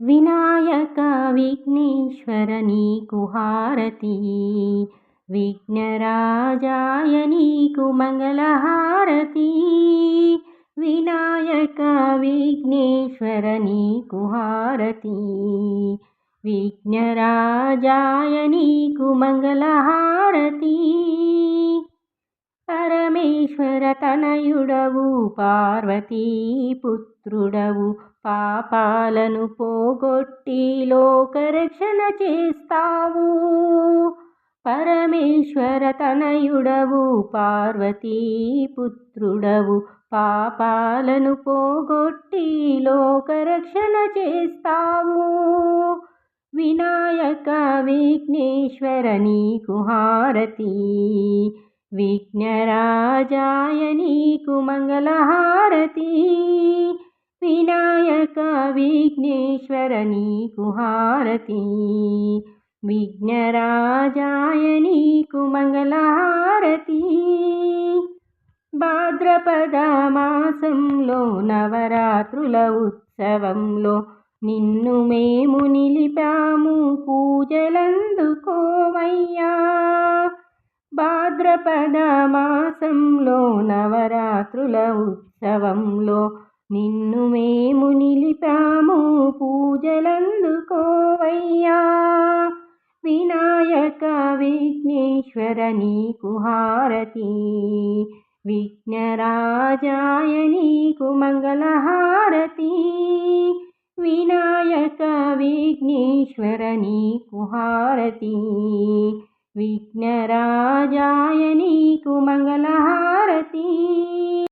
వినాయక విఘ్నేశ్వర నీకు హారతి, విఘ్నరాజాయ నీకు మంగళహారతి. వినాయక విఘ్నేశ్వర నీకు హారతి, విఘ్నరాజాయ నీకు మంగళహారతి. పరమేశ్వర తనయుడవు పార్వతీ పుత్రుడవు, పాపాలను పోగొట్టి లోకరక్షణ చేస్తావు. పరమేశ్వర తనయుడవు పార్వతీ పుత్రుడవు, పాపాలను పోగొట్టి లోకరక్షణ చేస్తావు. వినాయక విఘ్నేశ్వర నీకు హారతి, విఘ్నరాజాయ నీకు మంగళహారతి. వినాయక విఘ్నేశ్వర నీకు హారతి, విఘ్నరాజాయ నీకు మంగళహారతి. భాద్రపద మాసంలో నవరాత్రుల ఉత్సవంలో నిన్ను మేము నిలిపాము, పూజలందుకోవయ్యా. భాద్రపద మాసంలో నవరాత్రుల ఉత్సవంలో నిన్ను మేము నిలిపాము, పూజలందుకోవయ్యా. వినాయక విఘ్నేశ్వర నీకు హారతి, విఘ్నరాజాయ నీకు మంగళహారతి. వినాయక విఘ్నేశ్వర నీకు హారతి, విఘ్నరాజాయ నీకు మంగళహారతి.